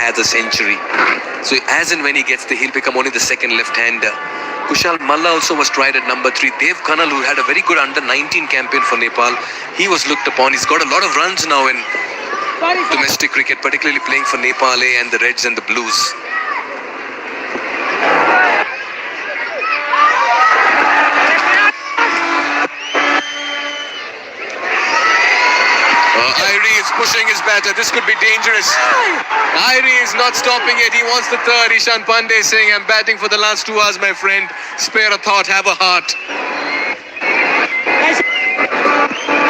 has a century. So as and when he gets there, he'll become only the second left-hander. Kushal Malla also was tried at number 3. Dev Kanal, who had a very good under-19 campaign for Nepal, he was looked upon. He's got a lot of runs now in domestic cricket, particularly playing for Nepal and the Reds and the Blues. Irie is pushing his batter. This could be dangerous. Irie is not stopping it. He wants the third. Ishan Pandey saying, I'm batting for the last 2 hours, my friend. Spare a thought, have a heart.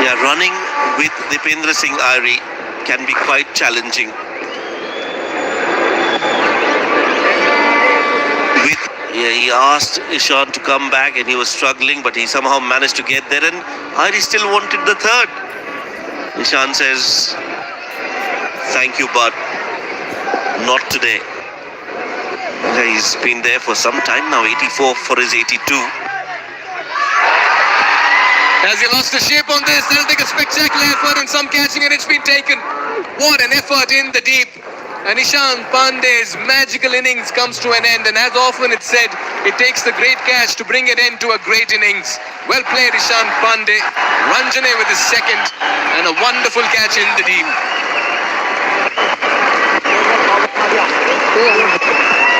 Yeah, running with Dipendra Singh Irie can be quite challenging. He asked Ishan to come back and he was struggling, but he somehow managed to get there, and Irie still wanted the third. Ishan says, thank you, but not today. He's been there for some time now, 84 for his 82. Has he lost the shape on this? That'll take a spectacular effort and some catching, and it's been taken. What an effort in the deep. And Ishan Pandey's magical innings comes to an end, and as often it's said, it takes the great catch to bring it into a great innings. Well played, Ishan Pandey. Ranjane with his second, and a wonderful catch in the deep.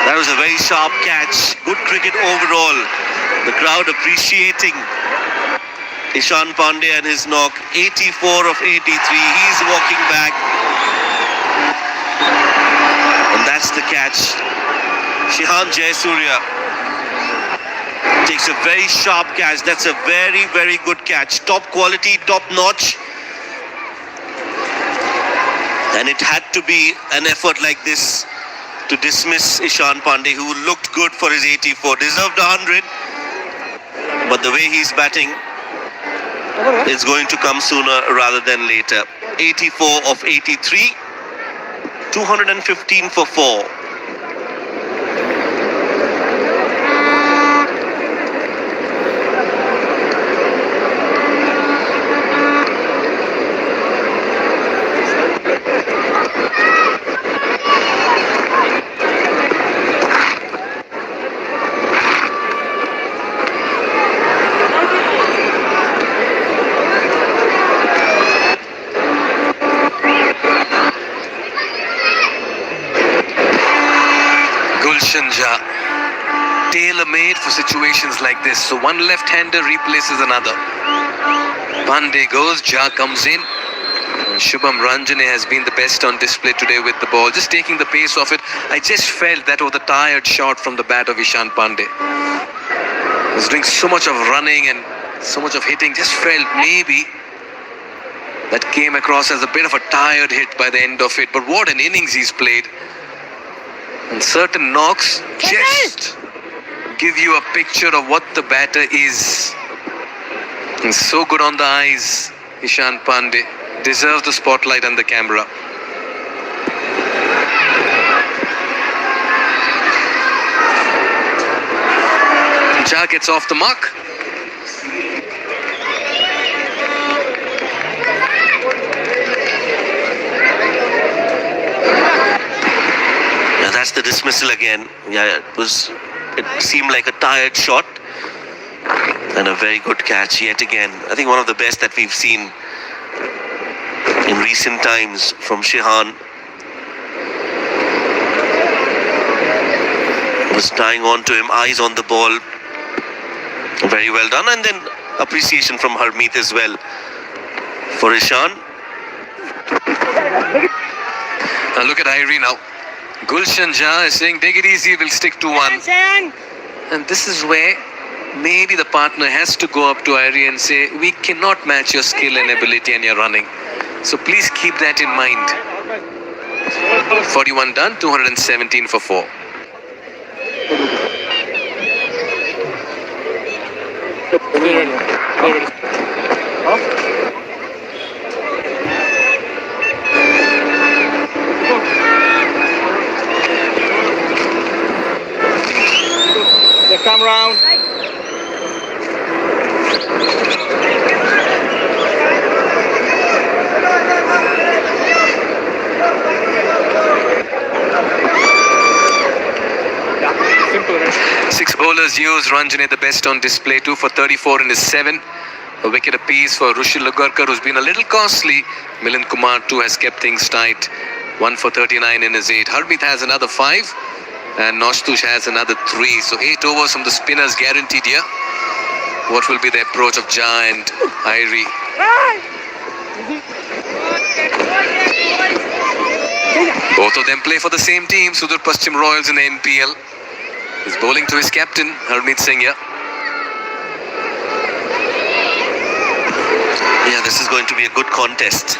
That was a very sharp catch. Good cricket overall. The crowd appreciating Ishan Pandey and his knock. 84 of 83. He's walking back. And that's the catch. Shihan Jayasuriya takes a very sharp catch. That's a very, very good catch. Top quality, top notch. And it had to be an effort like this to dismiss Ishan Pandey, who looked good for his 84. Deserved 100. But the way he's batting, it's going to come sooner rather than later. 84 of 83. 215 for 4. Tailor-made for situations like this. So one left-hander replaces another. Pandey goes, Jha comes in. And Shubham Ranjane has been the best on display today with the ball. Just taking the pace off it. I just felt that was a tired shot from the bat of Ishan Pandey. He was doing so much of running and so much of hitting. Just felt maybe that came across as a bit of a tired hit by the end of it. But what an innings he's played. And certain knocks just give you a picture of what the batter is. And so good on the eyes, Ishan Pandey. Deserves the spotlight and the camera. Jha gets off the mark. That's the dismissal again. Yeah, it seemed like a tired shot. And a very good catch yet again. I think one of the best that we've seen in recent times from Shihan. Was tying on to him, eyes on the ball. Very well done. And then appreciation from Harmeet as well for Ishan. Now look at Irie now. Gulshan Jha is saying, take it easy, we'll stick to one. And this is where maybe the partner has to go up to Irie and say, we cannot match your skill and ability and your running. So please keep that in mind. 41 done, 217 for 4. Come round. bowlers used Ranjane the best on display, 2 for 34 in his 7. A wicket apiece for Rushil Lagarkar, who's been a little costly. Milind Kumar too has kept things tight, 1 for 39 in his 8. Harmeet has another 5 and Noshtush has another 3. So 8 overs from the spinners guaranteed here. What will be the approach of Jha and Irie? Both of them play for the same team, Sudur Paschim Royals in the NPL. He's bowling to his captain, Harmeet Singh here. Yeah, this is going to be a good contest.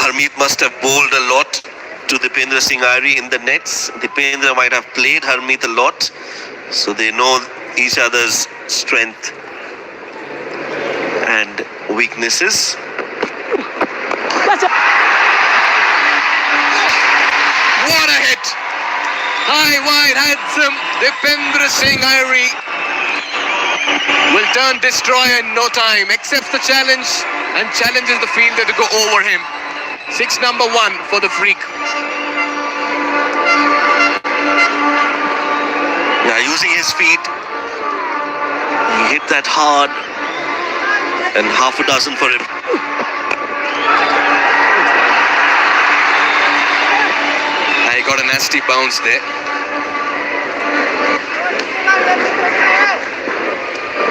Harmeet must have bowled a lot to Dipendra Singh Irie in the nets. Dipendra might have played Harmeet a lot, so they know each other's strength and weaknesses. What a hit! High, wide, handsome Dipendra Singh Irie will turn destroyer in no time. Accepts the challenge and challenges the fielder to go over him. 6 number 1 for the freak. Yeah, using his feet, he hit that hard, and half a dozen for him. I got a nasty bounce there.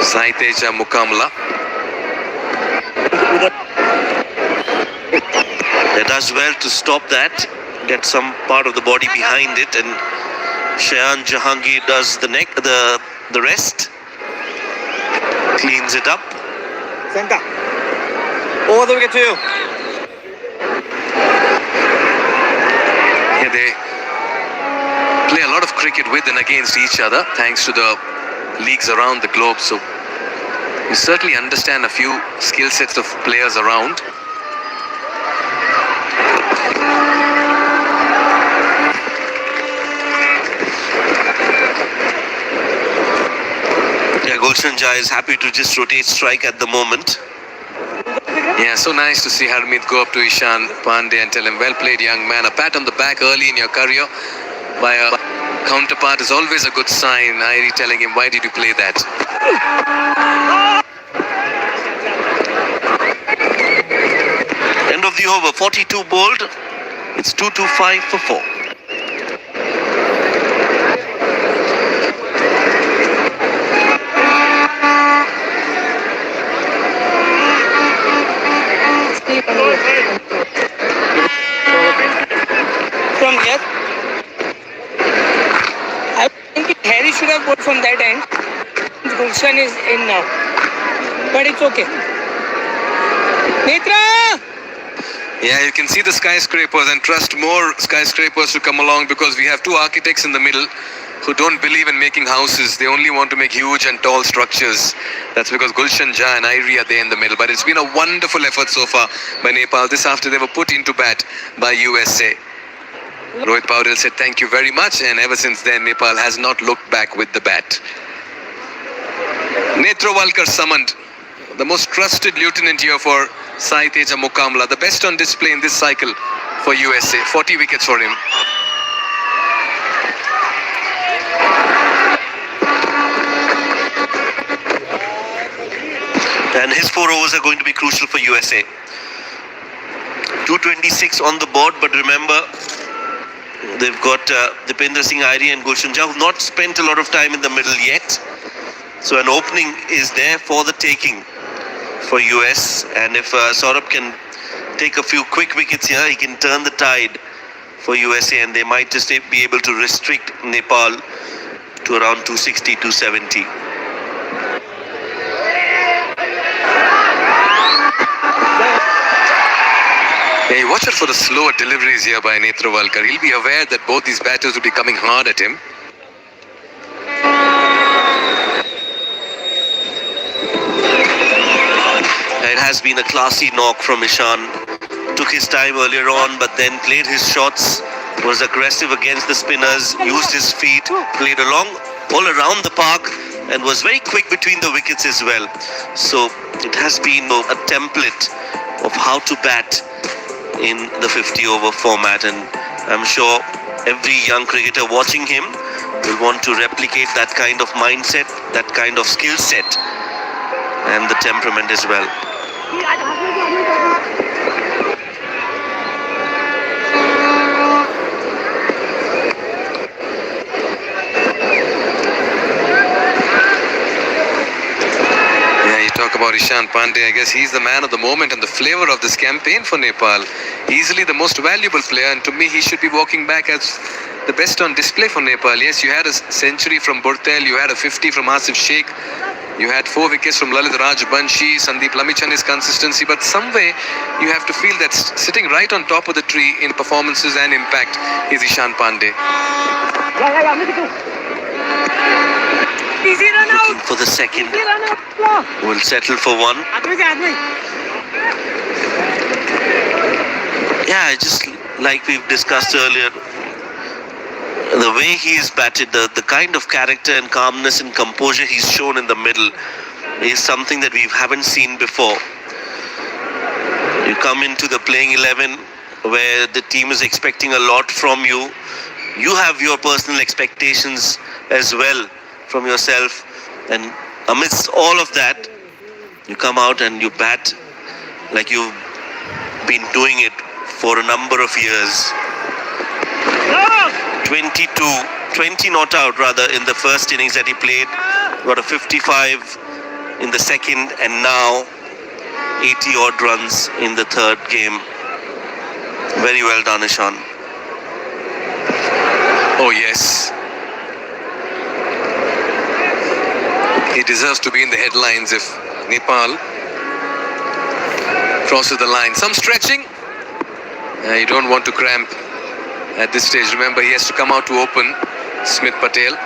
Saiteja Mukamla. It does well to stop that, get some part of the body behind it, and Shayan Jahangir does the rest, cleans it up. Center. Over the wicket to you. Yeah, they play a lot of cricket with and against each other, thanks to the leagues around the globe. So you certainly understand a few skill sets of players around. Yeah, Gulshan Jha is happy to just rotate strike at the moment. Yeah, so nice to see Harmeet go up to Ishan Pandey and tell him, well played, young man. A pat on the back early in your career by a counterpart is always a good sign. Irie telling him, why did you play that? End of the over, 42 bowled. It's 2-5 for 4. From here, I think Harry should have bowled from that end. Gulshan is in now, but it's okay. Netra! Yeah, you can see the skyscrapers and trust more skyscrapers to come along, because we have 2 architects in the middle who don't believe in making houses. They only want to make huge and tall structures. That's because Gulshan Jha and Irie are there in the middle. But it's been a wonderful effort so far by Nepal. This after they were put into bat by USA. Rohit Paudel said thank you very much, and ever since then Nepal has not looked back with the bat. Netrawalkar summoned, the most trusted lieutenant here for Saiteja Mukamla, the best on display in this cycle for USA. 40 wickets for him. And his 4 overs are going to be crucial for USA. 226 on the board, but remember, they've got Dipendra Singh Irie and Gulshan Jha, who've not spent a lot of time in the middle yet. So an opening is there for the taking for US. And if Saurabh can take a few quick wickets here, he can turn the tide for USA, and they might just be able to restrict Nepal to around 260, 270. Hey, watch out for the slower deliveries here by Netrawalkar. He'll be aware that both these batters will be coming hard at him. It has been a classy knock from Ishan. Took his time earlier on, but then played his shots, was aggressive against the spinners, used his feet, played all around the park, and was very quick between the wickets as well. So it has been a template of how to bat in the 50 over format, and I'm sure every young cricketer watching him will want to replicate that kind of mindset, that kind of skill set, and the temperament as well. Talk about Ishan Pandey. I guess he's the man of the moment and the flavor of this campaign for Nepal. Easily the most valuable player, and to me he should be walking back as the best on display for Nepal. Yes, you had a century from Burtel, you had a 50 from Asif Sheikh, you had 4 wickets from Lalit Rajbanshi, Sandeep Lamichand's consistency, but some way you have to feel that sitting right on top of the tree in performances and impact is Ishan Pandey. Looking for the second. Will settle for one. Yeah, just like we've discussed earlier, the way he's batted, the kind of character and calmness and composure he's shown in the middle is something that we haven't seen before. You come into the playing 11 where the team is expecting a lot from you. You have your personal expectations as well from yourself, and amidst all of that, you come out and you bat like you've been doing it for a number of years. 20 not out rather in the first innings that he played, got a 55 in the second, and now 80 odd runs in the third game. Very well done, Ishan. Oh yes, he deserves to be in the headlines if Nepal crosses the line. Some stretching. You don't want to cramp at this stage. Remember, he has to come out to open Smith Patel.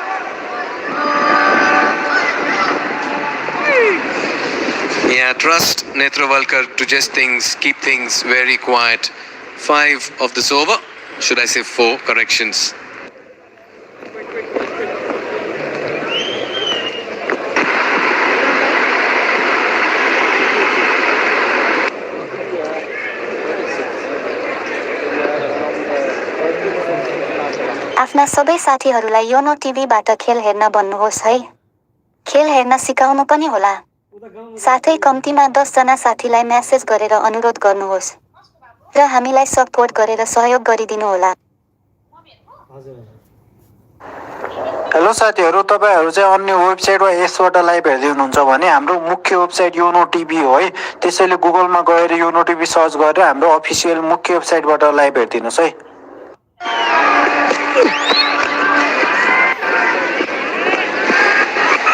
Yeah, trust Netravalkar to just keep things very quiet. 5 of this over. Should I say 4 corrections. आफ्ना सबै साथीहरूलाई YONO टिभीबाट खेल हेर्न भन्नुहोस् है। खेल हेर्न सिकाउनु पनि होला। साथै कम्तीमा 10 जना साथीलाई मेसेज गरेर अनुरोध गर्नुहोस् र हामीलाई सपोर्ट गरेर सहयोग गरिदिनु होला। हेलो साथीहरू, तपाईहरु चाहिँ अन्य वेबसाइट वा यसबाट लाइभ हेर्दै हुनुहुन्छ भने हाम्रो मुख्य वेबसाइट योनो टिभी हो है। त्यसैले गुगलमा गएर योनो टिभी सर्च गरेर हाम्रो अफिसियल मुख्य वेबसाइटबाट लाइभ हेर्दिनुस् है।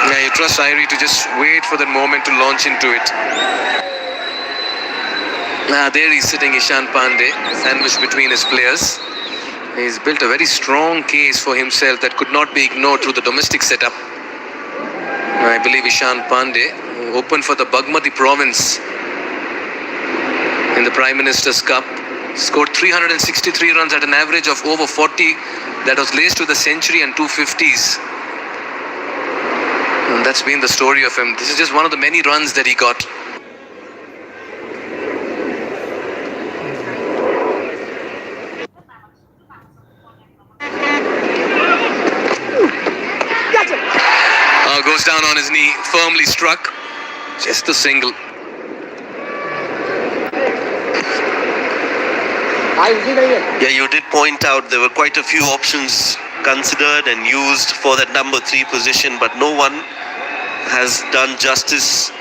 Yeah, you trust Irie to just wait for the moment to launch into it. There he's sitting, Ishan Pandey, sandwiched between his players. He's built a very strong case for himself that could not be ignored through the domestic setup. I believe Ishan Pandey opened for the Bagmati province in the Prime Minister's Cup. Scored 363 runs at an average of over 40. That was laced with a century and 2 50s. And that's been the story of him. This is just one of the many runs that he got. Goes down on his knee, firmly struck. Just a single. Yeah, you did point out there were quite a few options considered and used for that number 3 position, but no one has done justice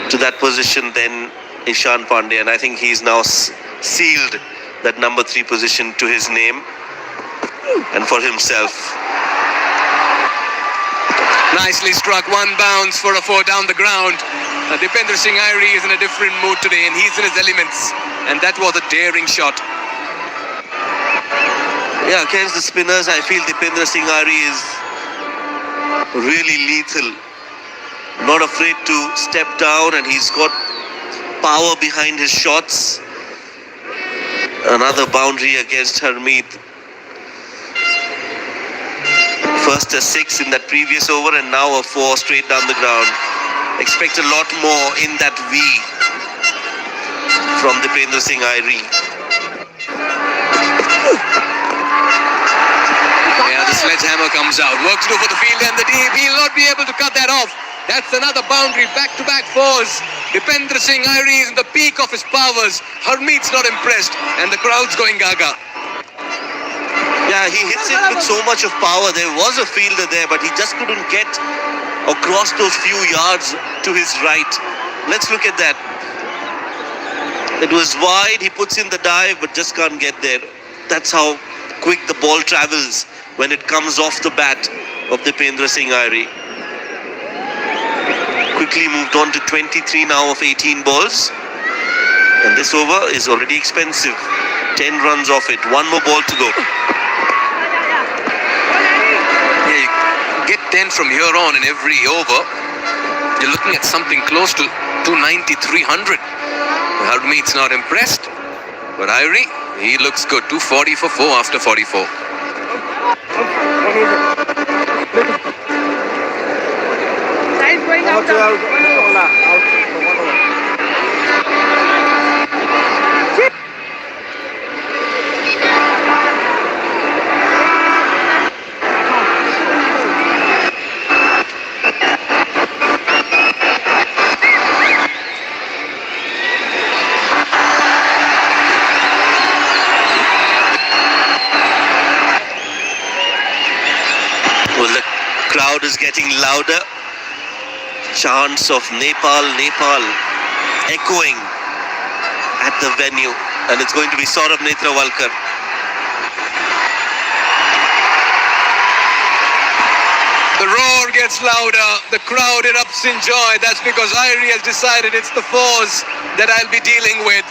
to that position than Ishan Pandey, and I think he's now sealed that number 3 position to his name and for himself. Nicely struck, 1 bounce for a 4 down the ground. Dipendra Singh Irie is in a different mood today and he's in his elements, and that was a daring shot. Yeah, against the spinners, I feel Dipendra Singh Irie is really lethal. Not afraid to step down, and he's got power behind his shots. Another boundary against Harmeet. First a 6 in that previous over and now a 4 straight down the ground. Expect a lot more in that V from Dipendra Singh Irie. sledgehammer comes out. Work to do for the field and the deep. He'll not be able to cut that off. That's another boundary. Back-to-back fours. Dipendra Singh Airi is in the peak of his powers. Harmeet's not impressed, and the crowd's going gaga. Yeah, he hits it with so much of power. There was a fielder there, but he just couldn't get across those few yards to his right. Let's look at that. It was wide. He puts in the dive, but just can't get there. That's how quick the ball travels when it comes off the bat of Dipendra Singh Airi. Quickly moved on to 23 now of 18 balls. And this over is already expensive. 10 runs off it. One more ball to go. Yeah, you get 10 from here on in every over. You're looking at something close to 290, 300. Harmeet's not impressed. But Airi, he looks good. 240 for 4 after 44. Size going Number out. 12, out for 1 over. Well, the crowd is getting louder. Chants of Nepal, Nepal echoing at the venue. And it's going to be Saurabh Netrawalkar. The roar gets louder. The crowd erupts in joy. That's because Airi has decided it's the fours that I'll be dealing with.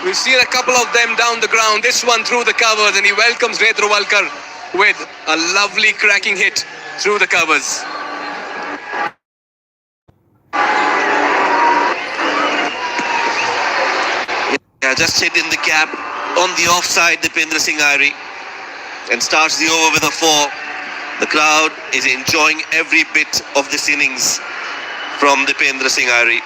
We've seen a couple of them down the ground. This one through the covers, and he welcomes Netrawalkar with a lovely cracking hit through the covers. Yeah, just hit in the cap on the offside, Dipendra Singh Airi, and starts the over with a 4. The crowd is enjoying every bit of this innings from Dipendra Singh Airi.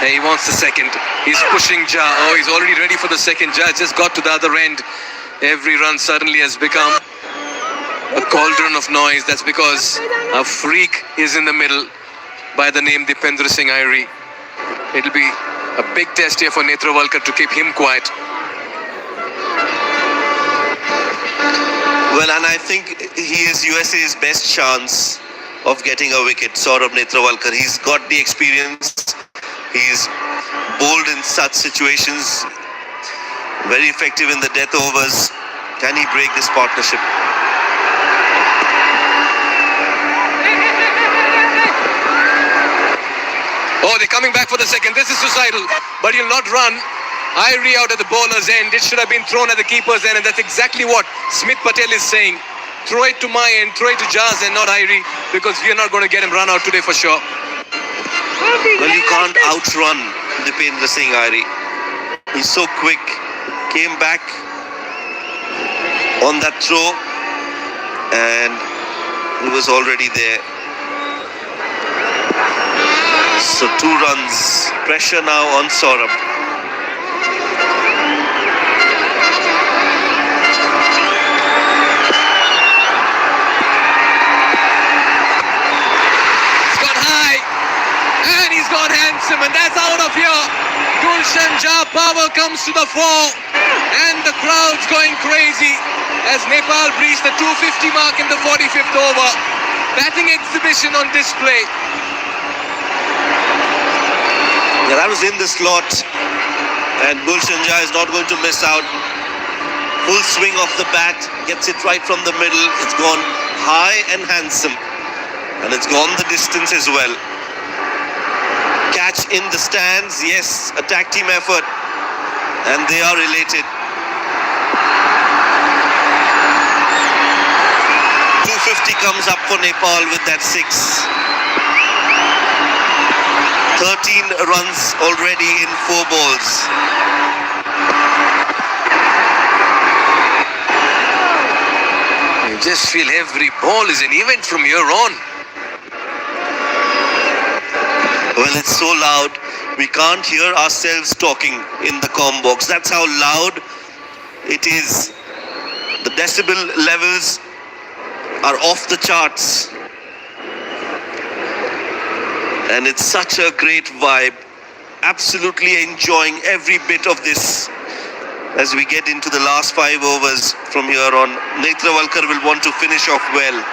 He wants the second. He's pushing Ja. Oh, he's already ready for the second. Ja just got to the other end. Every run suddenly has become a cauldron of noise. That's because a freak is in the middle by the name Dipendra Singh Airi. It'll be a big test here for Netrawalkar to keep him quiet. Well, and I think he is USA's best chance of getting a wicket, Saurabh Netrawalkar. He's got the experience. He's bold in such situations. Very effective in the death overs. Can he break this partnership? Oh, they're coming back for the second. This is suicidal, but he'll not run. Airi out at the bowler's end. It should have been thrown at the keeper's end, and that's exactly what Smith Patel is saying. Throw it to my end, throw it to Jaz and not Airi, because we are not going to get him run out today for sure. Well, you can't outrun Dipendra Singh Airi. He's so quick. Came back on that throw, and he was already there. So 2 runs. Pressure now on Saurabh. And that's out of here. Gulshan Ja power comes to the fore, and the crowd's going crazy as Nepal breach the 250 mark in the 45th over. Batting exhibition on display. Yeah, that was in the slot, and Gulshan Ja is not going to miss out. Full swing of the bat, gets it right from the middle. It's gone high and handsome, and it's gone the distance as well. Catch in the stands, yes, a tag team effort, and they are related. 250 comes up for Nepal with that 6. 13 runs already in 4 balls. You just feel every ball is an event from here on. Well, it's so loud. We can't hear ourselves talking in the comm box. That's how loud it is. The decibel levels are off the charts. And it's such a great vibe. Absolutely enjoying every bit of this as we get into the last 5 overs from here on. Netravalkar will want to finish off well.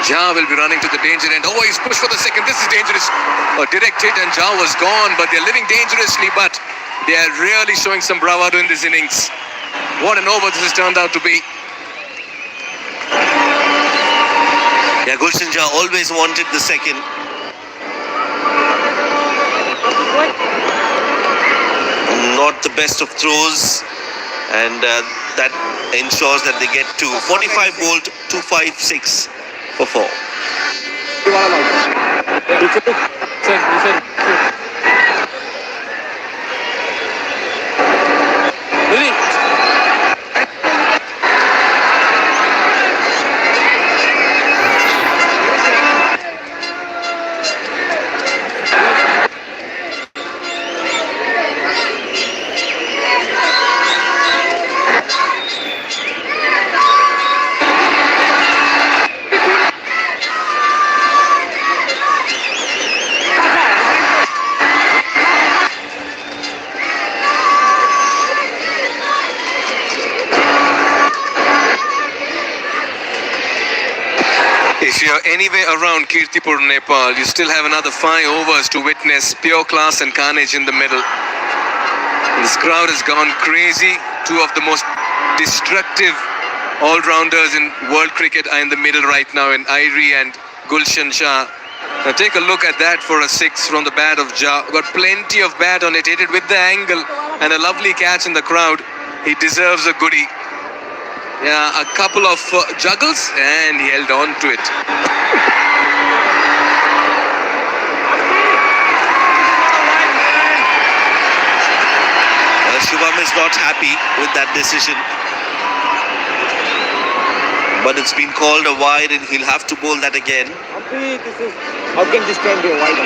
Jha will be running to the danger end. Oh, he's pushed for the second. This is dangerous. A direct hit and Jha was gone, but they're living dangerously. But they are really showing some bravado in this innings. What an over this has turned out to be. Yeah, Gulshan Jha always wanted the second. Not the best of throws, and that ensures that they get to 45 bowled, 256 for 4. If you're anywhere around Kirtipur, Nepal, you still have another 5 overs to witness pure class and carnage in the middle. This crowd has gone crazy. 2 of the most destructive all-rounders in world cricket are in the middle right now, in Irie and Gulshan Shah. Now take a look at that for a 6 from the bat of Jha. Got plenty of bat on it, hit it with the angle, and a lovely catch in the crowd. He deserves a goodie. Yeah, a couple of juggles, and he held on to it. Shubham is not happy with that decision, but it's been called a wide and he'll have to bowl that again. How can this can be a wide?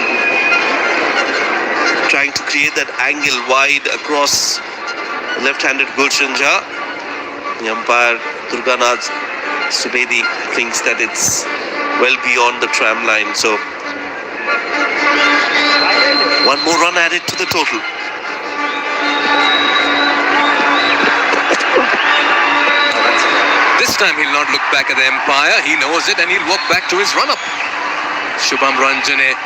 Trying to create that angle wide across left-handed Gulshan Jha. The umpire Durganath Subedi thinks that it's well beyond the tram line, so 1 more run added to the total. This time he'll not look back at the umpire. He knows it, and he'll walk back to his run-up. Shubham Ranjane.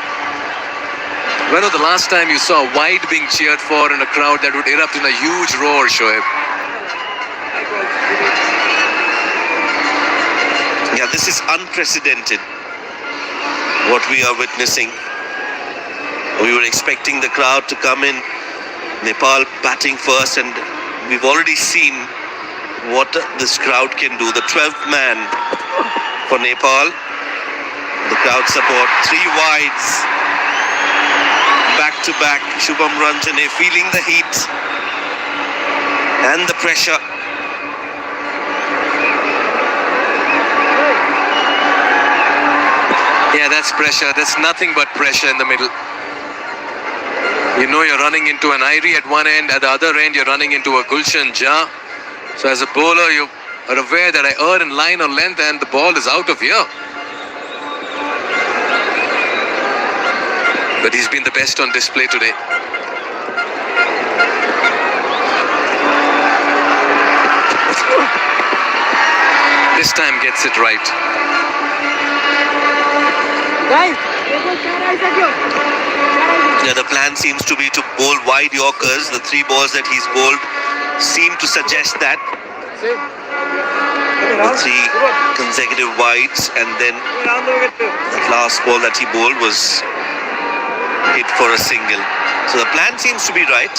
When was the last time you saw a wide being cheered for in a crowd that would erupt in a huge roar, Shoaib? Yeah, this is unprecedented, what we are witnessing. We were expecting the crowd to come in, Nepal batting first, and we've already seen what this crowd can do. The 12th man for Nepal. The crowd support, 3 wides, back to back. Shubham Ranjane feeling the heat and the pressure. Yeah, that's pressure. That's nothing but pressure in the middle. You know you're running into an Irie at one end, at the other end you're running into a Gulshan Jha. So as a bowler, you are aware that I err in line or length and the ball is out of here. But he's been the best on display today. This time gets it right. Yeah, the plan seems to be to bowl wide Yorkers. The 3 balls that he's bowled seem to suggest that. The 3 consecutive wides, and then that last ball that he bowled was hit for a single. So the plan seems to be right.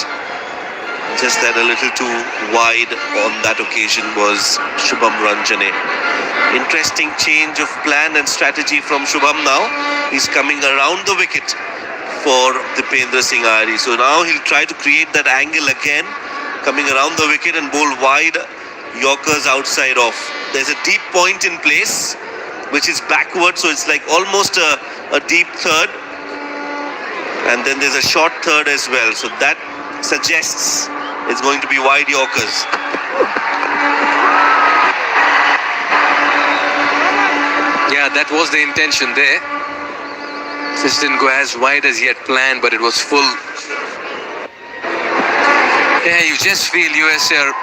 Just that a little too wide on that occasion was Shubham Ranjane. Interesting change of plan and strategy from Shubham now. He's coming around the wicket for Dipendra Singh Irie. So now he'll try to create that angle again, coming around the wicket and bowl wide Yorkers outside off. There's a deep point in place, which is backward, so it's like almost a deep third. And then there's a short third as well. So that suggests it's going to be wide Yorkers. Yeah, that was the intention there. This didn't go as wide as he had planned, but it was full. Yeah, you just feel USA are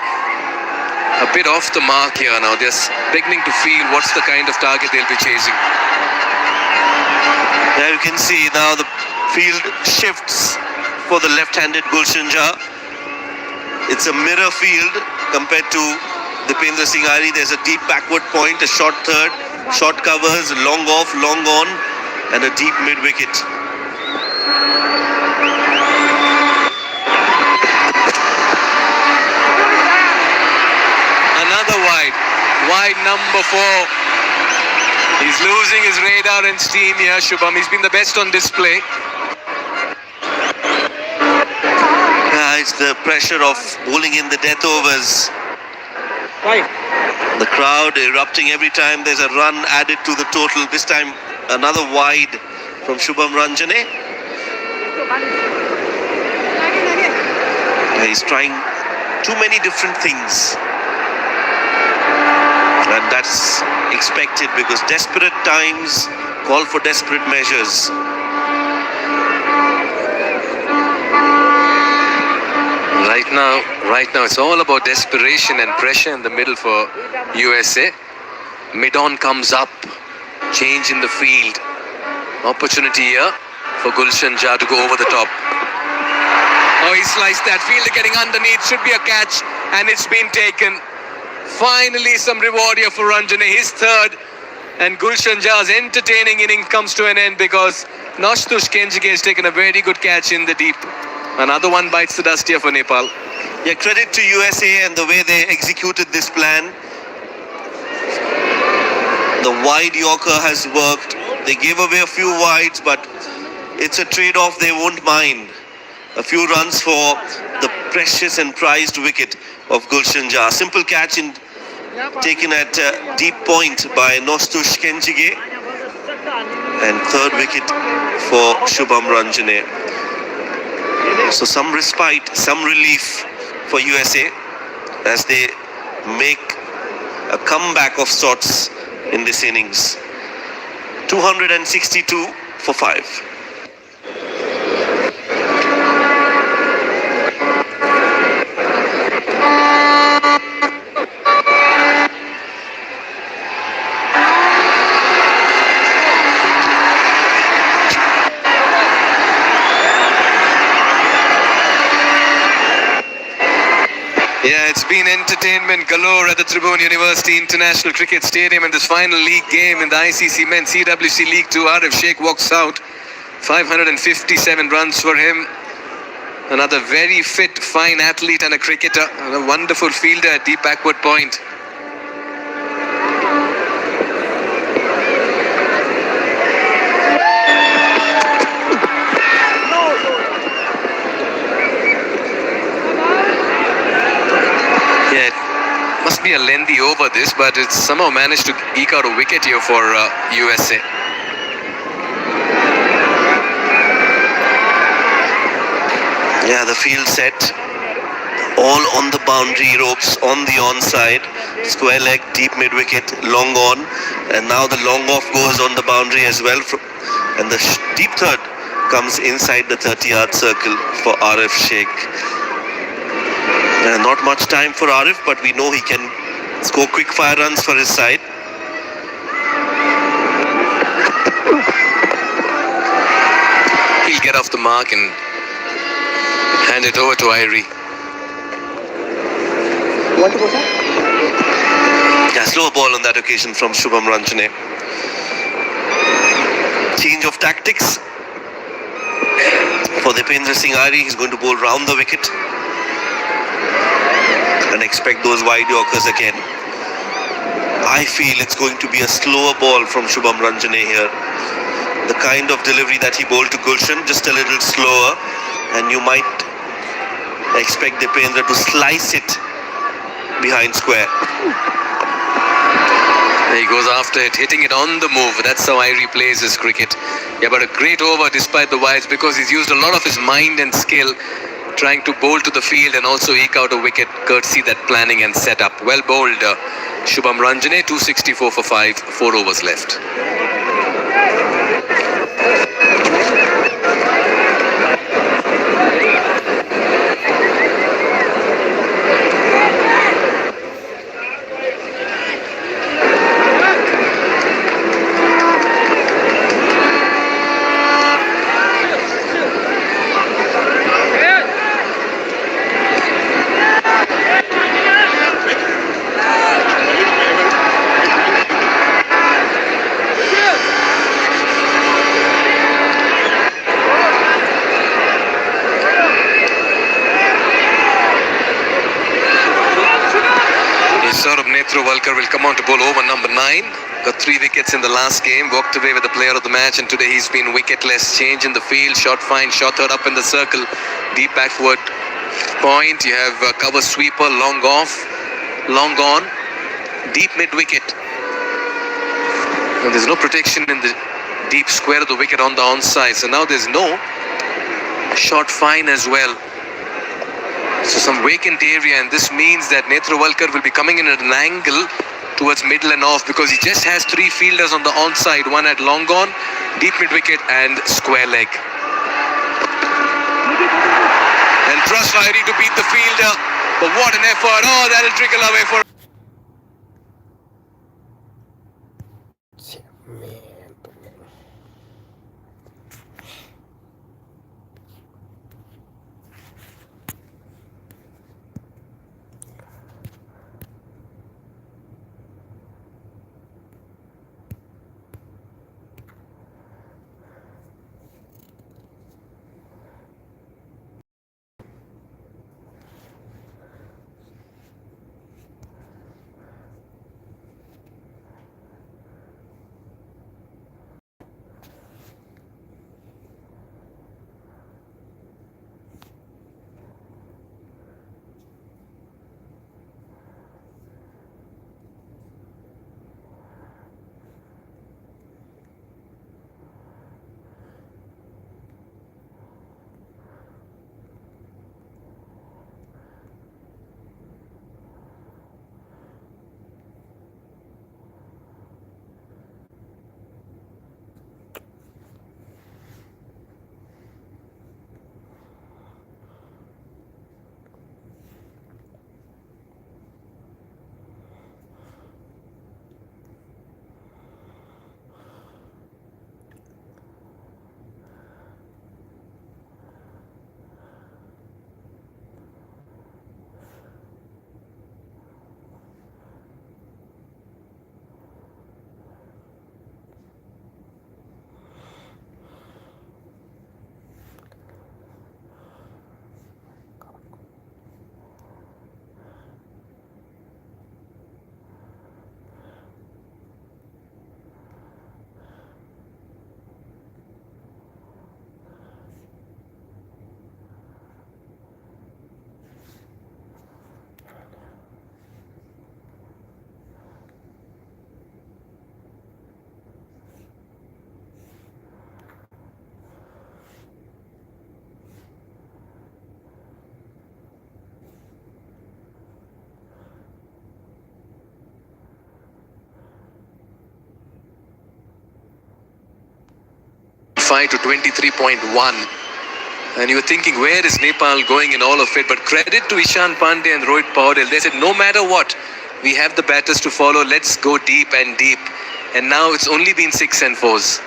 a bit off the mark here now. They're beginning to feel what's the kind of target they'll be chasing. Yeah, you can see now the field shifts for the left-handed Gulshan Jha. It's a mirror field compared to Dipendra Singh Ari. There's a deep backward point, a short third, short covers, long off, long on, and a deep mid-wicket. Another wide number 4. He's losing his radar and steam here, Shubham. He's been the best on display. It's the pressure of bowling in the death overs. Right. The crowd erupting every time there's a run added to the total. This time another wide from Shubham Ranjane. He's trying too many different things. And that's expected because desperate times call for desperate measures. Right now it's all about desperation and pressure in the middle for USA. Mid-on comes up, change in the field. Opportunity here for Gulshan Jha to go over the top. Oh, he sliced that. Fielder getting underneath, should be a catch, and it's been taken. Finally some reward here for Ranjane, his third, and Gulshan Jha's entertaining inning comes to an end because Noshtush Kenjige has taken a very good catch in the deep. Another one bites the dust here for Nepal. Yeah, credit to USA and the way they executed this plan. The wide Yorker has worked. They gave away a few wides, but it's a trade-off they won't mind. A few runs for the precious and prized wicket of Gulshan Jha. Simple catch taken at deep point by Noshtush Kenjige. And third wicket for Shubham Ranjane. So some respite, some relief for USA as they make a comeback of sorts in this innings. 262 for 5. Yeah, it's been entertainment galore at the Tribune University International Cricket Stadium in this final league game in the ICC Men's CWC League 2. Arif Sheikh walks out. 557 runs for him. Another very fit, fine athlete and a cricketer. And a wonderful fielder at deep backward point. Must be a lengthy over this, but it's somehow managed to eke out a wicket here for USA. Yeah, the field set all on the boundary ropes on the onside. Square leg, deep mid wicket, long on, and now the long off goes on the boundary as well. And the deep third comes inside the 30-yard circle for Arif Sheikh. Not much time for Arif, but we know he can score quick fire runs for his side. He'll get off the mark and hand it over to Irie. Yeah, slow ball on that occasion from Shubham Ranjane. Change of tactics for Dipendra Singh Ari. He's going to bowl round the wicket and expect those wide Yorkers again. I feel it's going to be a slower ball from Shubham Ranjane here. The kind of delivery that he bowled to Gulshan, just a little slower, and you might expect Dipendra to slice it behind square. He goes after it, hitting it on the move. That's how Irie plays his cricket. Yeah, but a great over despite the wides, because he's used a lot of his mind and skill trying to bowl to the field and also eke out a wicket courtesy that planning and setup. Well bowled, Shubham Ranjane, 264 for 5, 4 overs left. Will come on to bowl over number 9. Got 3 wickets in the last game. Walked away with the player of the match, and today he's been wicketless. Change in the field. Shot fine. Shot third up in the circle. Deep backward point. You have cover sweeper. Long off. Long on. Deep mid wicket. And there's no protection in the deep square of the wicket on the onside. So now there's no shot fine as well. So some vacant area, and this means that Netravalkar will be coming in at an angle towards middle and off, because he just has 3 fielders on the onside, one at long on, deep mid wicket and square leg. And trust Irie to beat the fielder, but what an effort. Oh, that'll trickle away for to 23.1. And you were thinking, where is Nepal going in all of it? But credit to Ishan Pandey and Rohit Paudel. They said, no matter what, we have the batters to follow. Let's go deep and deep. And now it's only been 6 and 4s.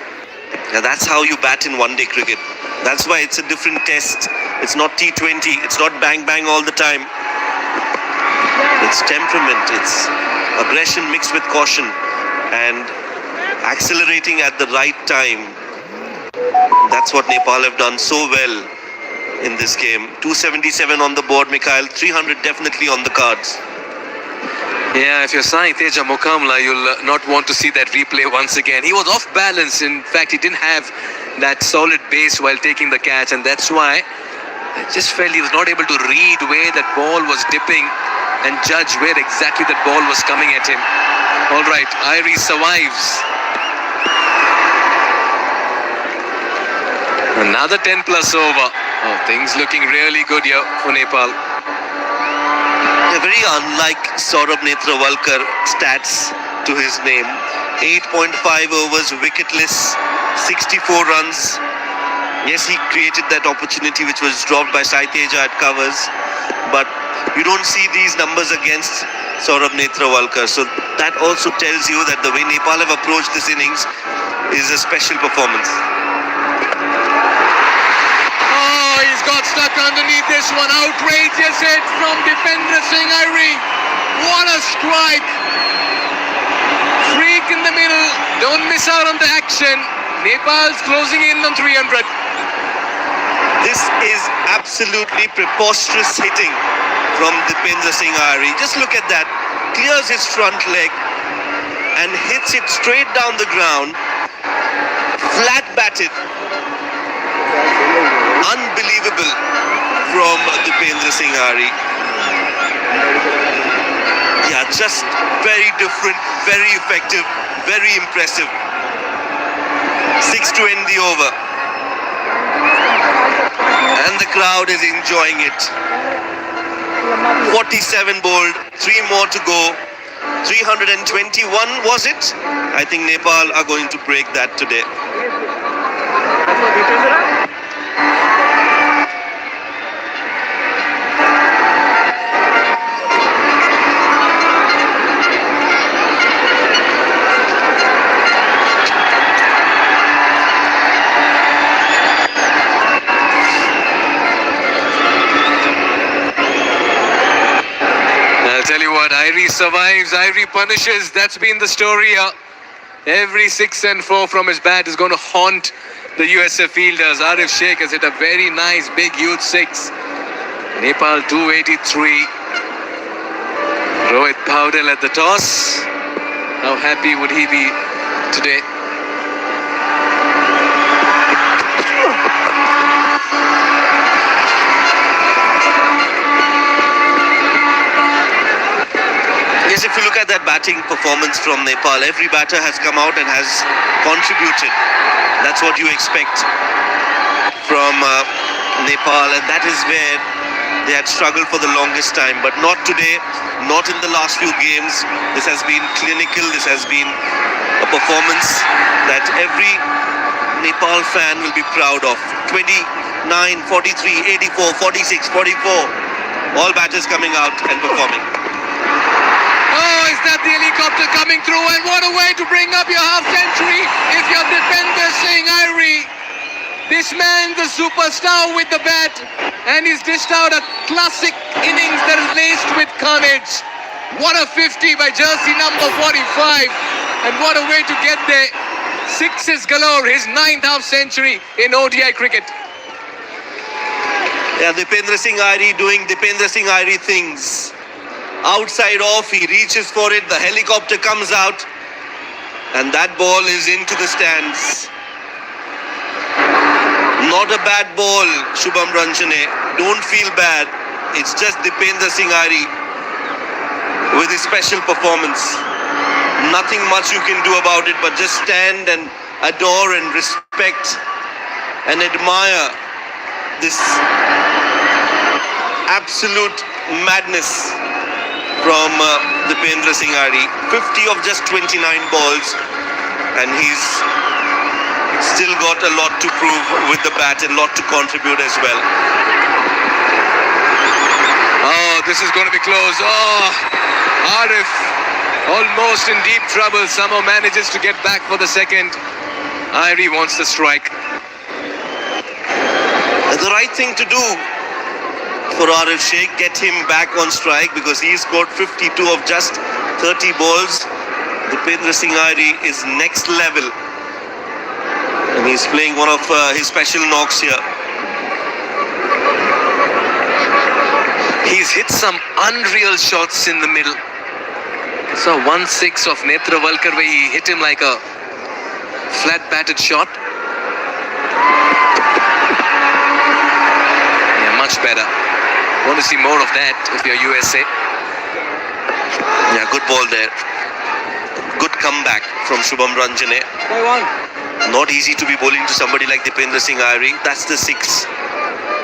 Yeah, that's how you bat in one-day cricket. That's why it's a different test. It's not T20. It's not bang-bang all the time. It's temperament. It's aggression mixed with caution. And accelerating at the right time. That's what Nepal have done so well in this game. 277 on the board, Mikhail. 300 definitely on the cards. Yeah, if you're Sai Teja Mokamla, you'll not want to see that replay once again. He was off balance. In fact, he didn't have that solid base while taking the catch, and that's why I just felt he was not able to read where that ball was dipping. and judge where exactly that ball was coming at him. All right, Irie survives. Another 10 plus over. Oh, things looking really good here for Nepal. A very unlike Saurabh Netrawalkar stats to his name. 8.5 overs, wicketless, 64 runs. Yes, he created that opportunity which was dropped by Sai Teja at covers, but you don't see these numbers against Saurabh Netrawalkar. So that also tells you that the way Nepal have approached this innings is a special performance. Oh, he's got stuck underneath this one. Outrageous hit from Dipendra Singh Irie. What a strike. Freak in the middle. Don't miss out on the action. Nepal's closing in on 300. This is absolutely preposterous hitting from Dipendra Singh Irie. Just look at that. Clears his front leg and hits it straight down the ground. Flat batted. Unbelievable from Dipendra Singh Irie. Yeah, just very different, very effective, very impressive. 6 to end the over. And the crowd is enjoying it. 47 bowled, 3 more to go. 321 was it? I think Nepal are going to break that today. Tell you what, Irie survives, Irie punishes. That's been the story here. Every 6 and 4 from his bat is going to haunt the USA fielders. Arif Sheikh has hit a very nice, big, huge 6. Nepal 283. Rohit Paudel at the toss. How happy would he be today? Yes, if you look at that batting performance from Nepal, every batter has come out and has contributed. That's what you expect from Nepal, and that is where they had struggled for the longest time. But not today, not in the last few games. This has been clinical. This has been a performance that every Nepal fan will be proud of. 29, 43, 84, 46, 44. All batters coming out and performing. Oh, is that the helicopter coming through? And what a way to bring up your half century if you're Dipendra Singh Irie. This man, the superstar with the bat, and he's dished out a classic innings that is laced with carnage. What a 50 by jersey number 45. And what a way to get there. 6s galore, his 9th half century in ODI cricket. Yeah, Dipendra Singh Irie doing Dipendra Singh Irie things. Outside off, he reaches for it, the helicopter comes out, and that ball is into the stands. Not a bad ball, Shubham Ranjane. Don't feel bad. It's just Dipendra Singh Irie with his special performance. Nothing much you can do about it, but just stand and adore and respect and admire this absolute madness from Dipendra Singh Irie. 50 of just 29 balls, and he's still got a lot to prove with the bat and a lot to contribute as well. Oh, this is going to be close. Oh, Arif almost in deep trouble. Somehow manages to get back for the second. Irie wants the strike. The right thing to do for Arif Sheikh, get him back on strike, because he scored 52 of just 30 balls. Dipendra Singh Irie is next level, and he's playing one of his special knocks here. He's hit some unreal shots in the middle. So 1-6 of Netrawalkar where he hit him like a flat batted shot. Yeah, much better. Want to see more of that if you're USA. Yeah, good ball there. Good comeback from Shubham Ranjane. By one. Not easy to be bowling to somebody like Dipendra Singh Irie. That's the 6.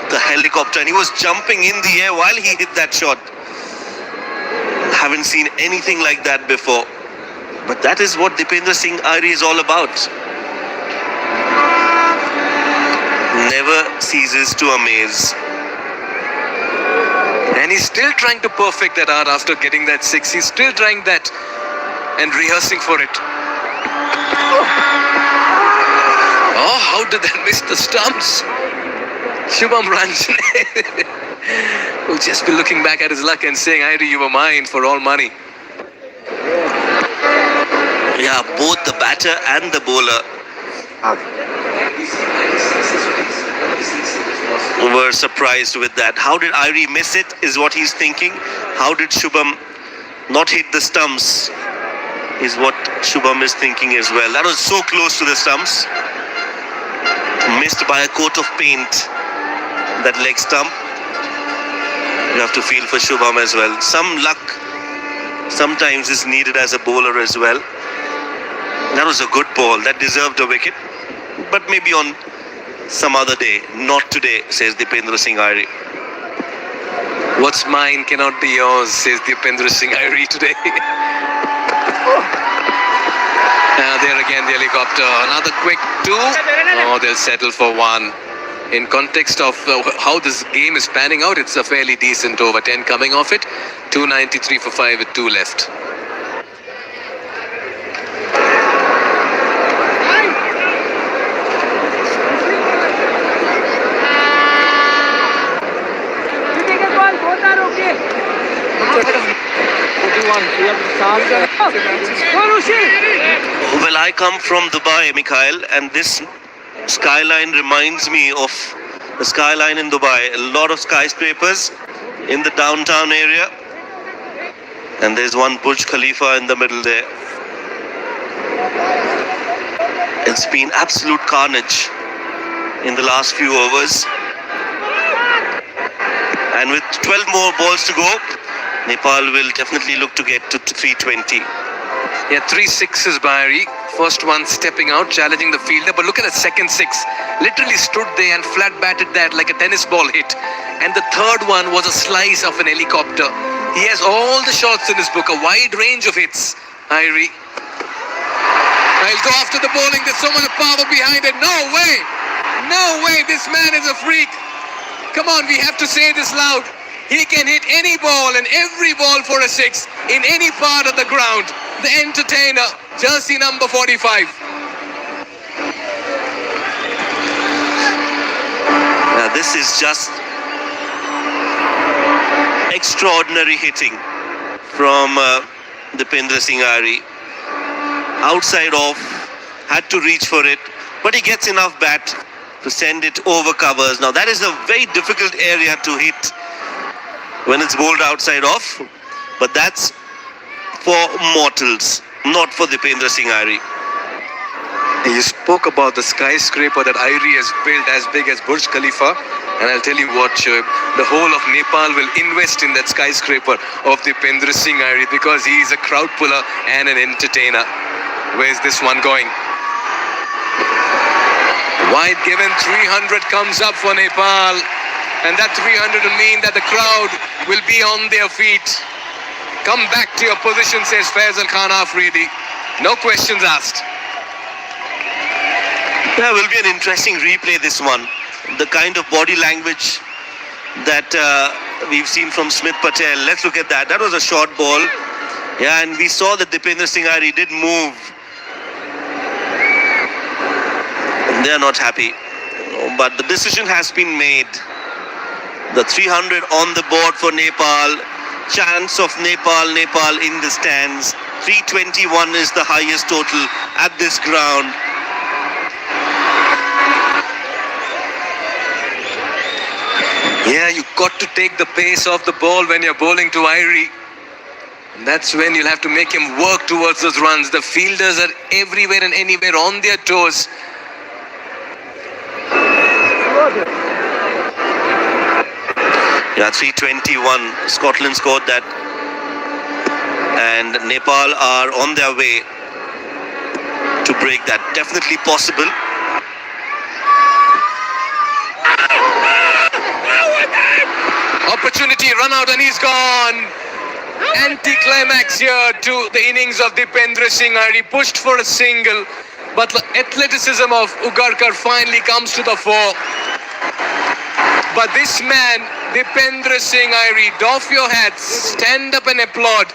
The helicopter, and he was jumping in the air while he hit that shot. Haven't seen anything like that before. But that is what Dipendra Singh Irie is all about. Never ceases to amaze. And he's still trying to perfect that art after getting that 6. He's still trying that and rehearsing for it. Oh, how did that miss the stumps? Shubham Ranjane will just be looking back at his luck and saying, Irie, you were mine for all money. Yeah, both the batter and the bowler were surprised with that. How did Irie miss it is what he's thinking. How did Shubham not hit the stumps is what Shubham is thinking as well. That was so close to the stumps. Missed by a coat of paint. That leg stump. You have to feel for Shubham as well. Some luck sometimes is needed as a bowler as well. That was a good ball. That deserved a wicket. But maybe on some other day. Not today, says Dipendra Singh Irie. What's mine cannot be yours, says Dipendra Singh Irie today. There again, the helicopter. Another quick 2. Oh, they'll settle for 1. In context of how this game is panning out, it's a fairly decent over. 10 coming off it. 293 for 5 with 2 left. Well, I come from Dubai, Mikhail, and this skyline reminds me of the skyline in Dubai. A lot of skyscrapers in the downtown area, and there's one Burj Khalifa in the middle there. It's been absolute carnage in the last few overs, and with 12 more balls to go, Nepal will definitely look to get to 320. Yeah, 3 6s by Irie. First one stepping out, challenging the fielder. But look at the second 6. Literally stood there and flat batted that like a tennis ball hit. And the third one was a slice of an helicopter. He has all the shots in his book, a wide range of hits. Irie. He'll go after the bowling. There's so much power behind it. No way. No way. This man is a freak. Come on, we have to say this loud. He can hit any ball and every ball for a 6 in any part of the ground. The entertainer, jersey number 45. Now this is just extraordinary hitting from Dipendra Singh Irie. Outside off, had to reach for it, but he gets enough bat to send it over covers. Now that is a very difficult area to hit when it's bowled outside off, but that's for mortals, not for Dipendra Singh Irie. You spoke about the skyscraper that Irie has built as big as Burj Khalifa, and I'll tell you what, Shoaib, the whole of Nepal will invest in that skyscraper of Dipendra Singh Irie because he is a crowd puller and an entertainer. Where's this one going? Wide given, 300 comes up for Nepal. And that 300 will mean that the crowd will be on their feet. Come back to your position, says Faisal Khan Afridi. No questions asked. That will be an interesting replay, this one. The kind of body language that we've seen from Smith Patel. Let's look at that. That was a short ball. Yeah, and we saw that Dipendra Singh Irie did move. They're not happy. But the decision has been made. The 300 on the board for Nepal. Chance of Nepal in the stands. 321 is the highest total at this ground. Yeah, you got to take the pace of the ball when you're bowling to Irie. And that's when you'll have to make him work towards those runs. The fielders are everywhere and anywhere on their toes. Yeah, 321. Scotland scored that and Nepal are on their way to break that. Definitely possible. Opportunity run out and he's gone. Anti-climax here to the innings of Dipendra Singh Airi. Pushed for a single, but the athleticism of Ugarkar finally comes to the fore. But this man, Dipendra Singh Airi, doff your hats, stand up and applaud.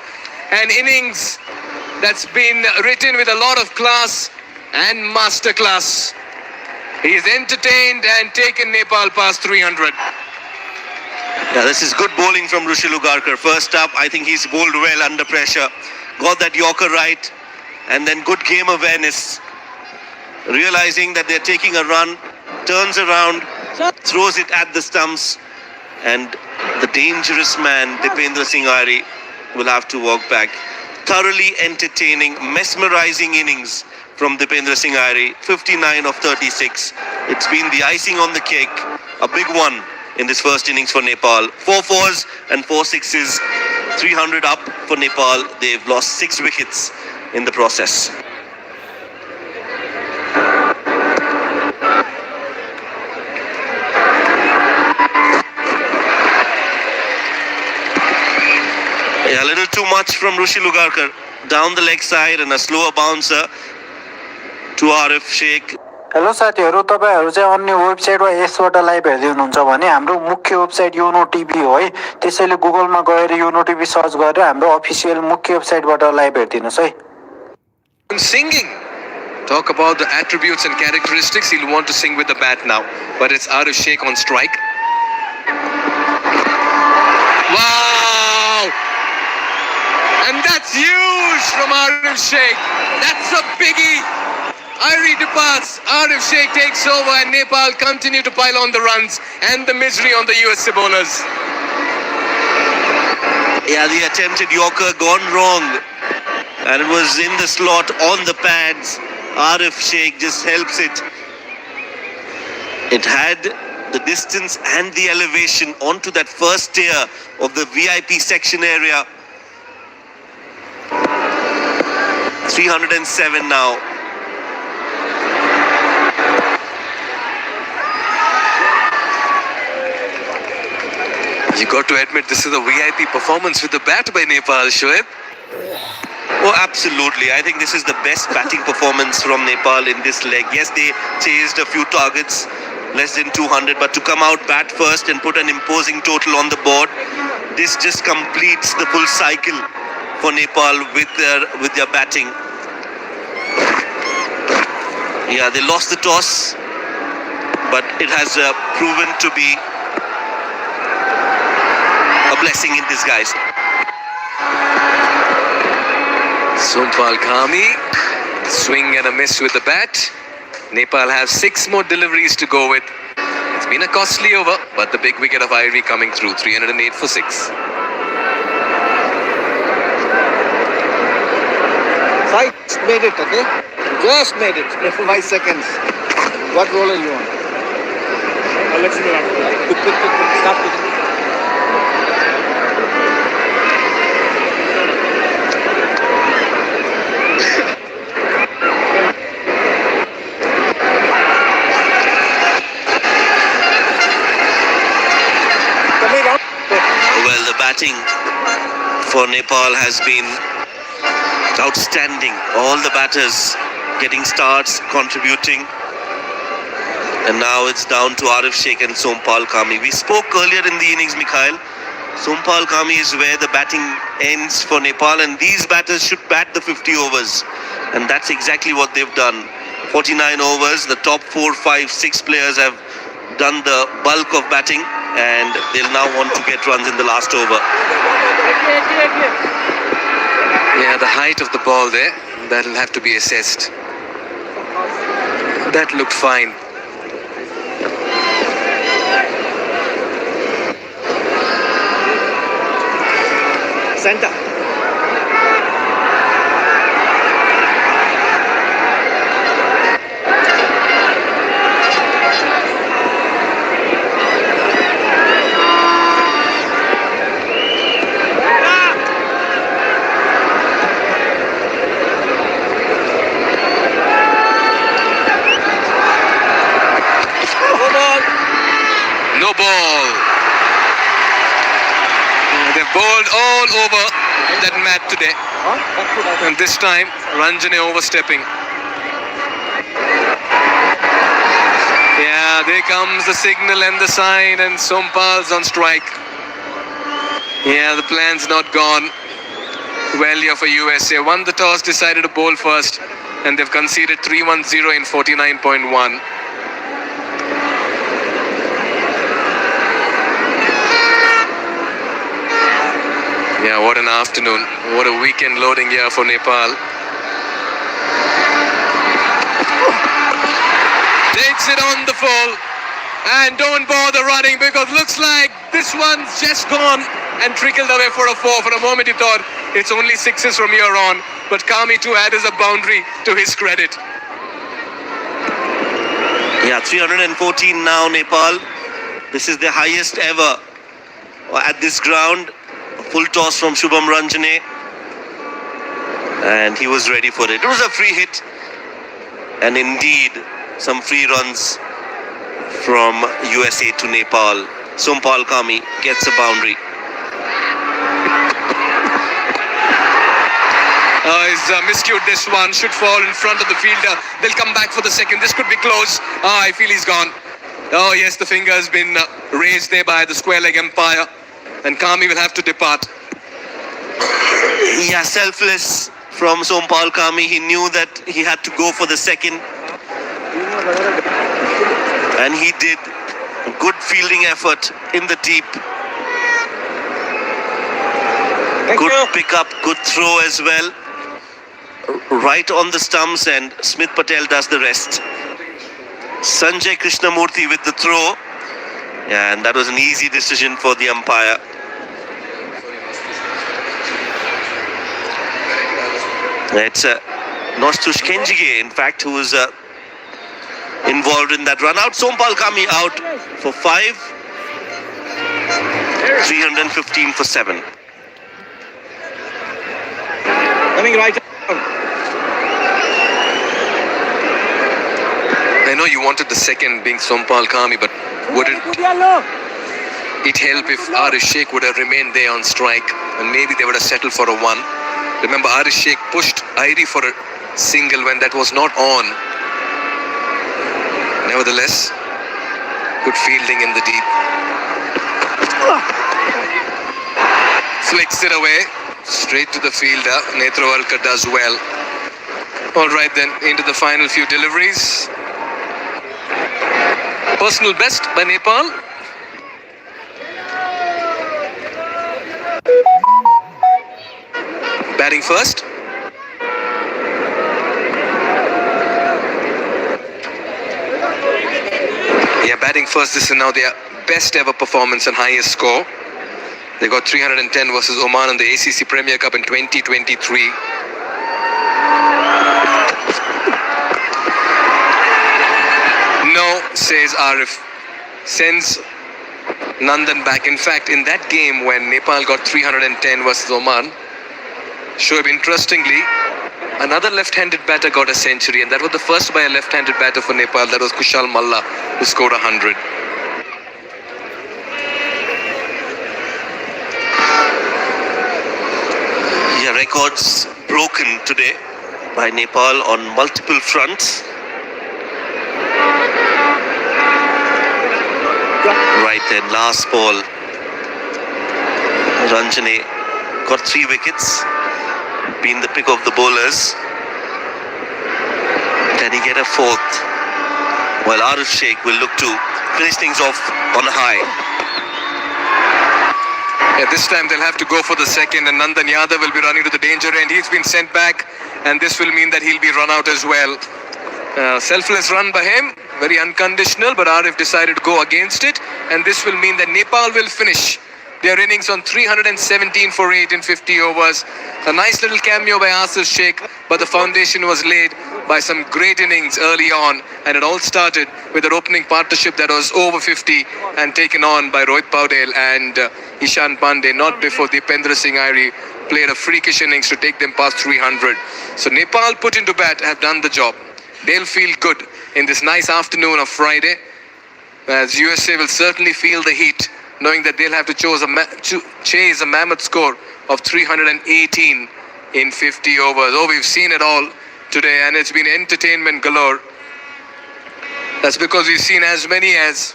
An innings that's been written with a lot of class and masterclass. He's entertained and taken Nepal past 300. Yeah, this is good bowling from Rushil Ugarkar. First up, I think he's bowled well under pressure. Got that Yorker right, and then good game awareness. Realizing that they're taking a run, turns around, throws it at the stumps, and the dangerous man, Dipendra Singh Airi, will have to walk back. Thoroughly entertaining, mesmerizing innings from Dipendra Singh Airi. 59 of 36. It's been the icing on the cake. A big one in this first innings for Nepal. 4 fours and 4 sixes. 300 up for Nepal. They've lost 6 wickets in the process. Yeah, a little too much from Rushil Ugarkar. Down the leg side and a slower bouncer to Arif Sheikh. Hello साथीहरू, तपाईहरू चाहिँ अन्य website वा यसबाट live हेर्दै हुनुहुन्छ भने हाम्रो मुख्य वेबसाइट योनो टिभी हो है। त्यसैले गुगलमा गएर योनो टिभी सर्च गरेर हाम्रो अफिसियल मुख्य वेबसाइटबाट लाइभ हेर्दिनुस् है। Singing. Talk about the attributes and characteristics. He'll want to sing with the bat now. But it's Arif Sheikh on strike. Wow! And that's huge from Arif Sheikh. That's a biggie. Airi departs, Arif Sheikh takes over, and Nepal continue to pile on the runs and the misery on the USA bowlers. Yeah, the attempted Yorker gone wrong, and it was in the slot on the pads. Arif Sheikh just helps it. It had the distance and the elevation onto that first tier of the VIP section area. 307 now. You got to admit, this is a VIP performance with the bat by Nepal, Shoaib. Oh, absolutely. I think this is the best batting performance from Nepal in this leg. Yes, they chased a few targets, less than 200, but to come out bat first and put an imposing total on the board, this just completes the full cycle for Nepal with their batting. Yeah, they lost the toss, but it has proven to be a blessing in disguise. Sompal Kami, swing and a miss with the bat. Nepal have 6 more deliveries to go with. It's been a costly over, but the big wicket of Airi coming through, 308 for 6. Just made it, okay? Just made it. 5 seconds. What roller you want? I'll let you know after. Quick. Stop quick. Well, the batting for Nepal has been outstanding. All the batters getting starts, contributing. And now it's down to Arif Sheikh and Sompal Kami. We spoke earlier in the innings, Mikhail. Sompal Kami is where the batting ends for Nepal, and these batters should bat the 50 overs. And that's exactly what they've done. 49 overs, the top 4, 5, 6 players have done the bulk of batting, and they'll now want to get runs in the last over. Yeah, the height of the ball there, that'll have to be assessed. That looked fine. Center. all over that mat today. And this time, Ranjane overstepping. Yeah, there comes the signal and the sign, and Sompal's on strike. Yeah, the plan's not gone well here for USA. Won the toss, decided to bowl first, and they've conceded 3-1-0 in 49.1. Yeah, what an afternoon. What a weekend loading here for Nepal. Takes it on the full. And don't bother running because looks like this one's just gone and trickled away for a 4. For a moment you thought it's only 6s from here on. But Kami too added a boundary to his credit. Yeah, 314 now, Nepal. This is the highest ever at this ground. A full toss from Shubham Ranjane. And he was ready for it. It was a free hit. And indeed, some free runs from USA to Nepal. Sompal Kami gets a boundary. He's miscued this one. Should fall in front of the fielder. They'll come back for the second. This could be close. I feel he's gone. Oh yes, the finger has been raised there by the square leg umpire. And Kami will have to depart. Yeah, selfless from Sompal Kami. He knew that he had to go for the second. And he did. Good fielding effort in the deep. Good pick-up, good throw as well. Right on the stumps, and Smith Patel does the rest. Sanjay Krishnamurthy with the throw. Yeah, and that was an easy decision for the umpire. It's Nostush Kenjige, in fact, who was involved in that run out. Sompal Kami out for 5. 315 for 7. Coming right. I know you wanted the second being Sompal Kami, but wouldn't it help if Arish Sheikh would have remained there on strike and maybe they would have settled for a 1? Remember, Arish Sheikh pushed Irie for a single when that was not on. Nevertheless, good fielding in the deep. Flicks it away, straight to the fielder. Netravalkar does well. All right then, into the final few deliveries. Personal best by Nepal. Batting first. Yeah, batting first. This is now their best ever performance and highest score. They got 310 versus Oman in the ACC Premier Cup in 2023. No, says Arif. Sends Nandan back. In fact, in that game when Nepal got 310 versus Oman, Shoaib, interestingly, another left-handed batter got a century, and that was the first by a left-handed batter for Nepal. That was Kushal Malla, who scored 100. Yeah, records broken today by Nepal on multiple fronts. Right then, last ball. Ranjane got 3 wickets. Been the pick of the bowlers. Can he get a 4th? Well, Arif Sheikh will look to finish things off on a high. Yeah, this time they'll have to go for the second, and Nandan Yadav will be running to the danger end. He's been sent back, and this will mean that he'll be run out as well. Selfless run by him, very unconditional, but Arif decided to go against it, and this will mean that Nepal will finish their innings on 317 for 8 in 50 overs. A nice little cameo by Asif Sheikh, but the foundation was laid by some great innings early on, and it all started with an opening partnership that was over 50 and taken on by Rohit Paudel and Ishan Pandey, not before Dipendra Singh Irie played a freakish innings to take them past 300. So Nepal put into bat have done the job. They'll feel good in this nice afternoon of Friday, as USA will certainly feel the heat, knowing that they'll have to chase a mammoth score of 318 in 50 overs. Oh, we've seen it all today, and it's been entertainment galore. That's because we've seen as many as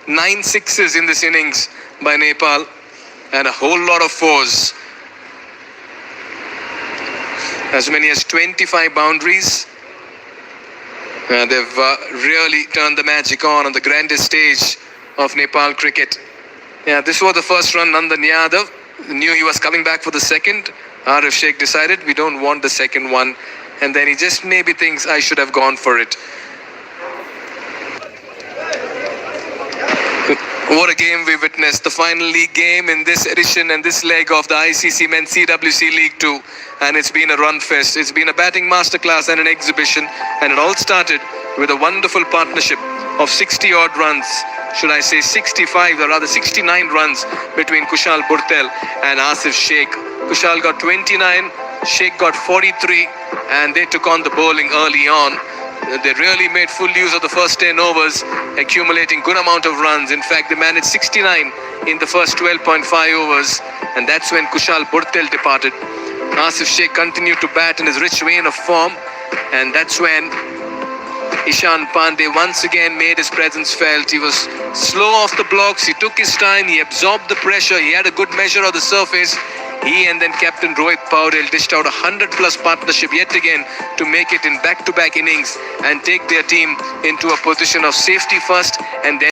9 sixes in this innings by Nepal and a whole lot of fours. As many as 25 boundaries. They've really turned the magic on the grandest stage of Nepal cricket. Yeah, this was the first run. Nandan Yadav knew he was coming back for the second. Arif Sheikh decided we don't want the second one, and then he just maybe thinks I should have gone for it. What a game we witnessed. The final league game in this edition and this leg of the ICC Men's CWC League 2. And it's been a run fest. It's been a batting masterclass and an exhibition. And it all started with a wonderful partnership of 60 odd runs. Should I say 65 or rather 69 runs between Kushal Burtel and Asif Sheikh. Kushal got 29, Sheikh got 43, and they took on the bowling early on. They really made full use of the first 10 overs, accumulating good amount of runs. In fact, they managed 69 in the first 12.5 overs, and that's when Kushal Burtel departed. Asif Sheikh continued to bat in his rich vein of form, and that's when Ishan Pandey once again made his presence felt. He was slow off the blocks, he took his time, he absorbed the pressure, he had a good measure of the surface. He and then captain Rohit Paudel dished out a 100-plus partnership yet again to make it in back-to-back innings and take their team into a position of safety first and then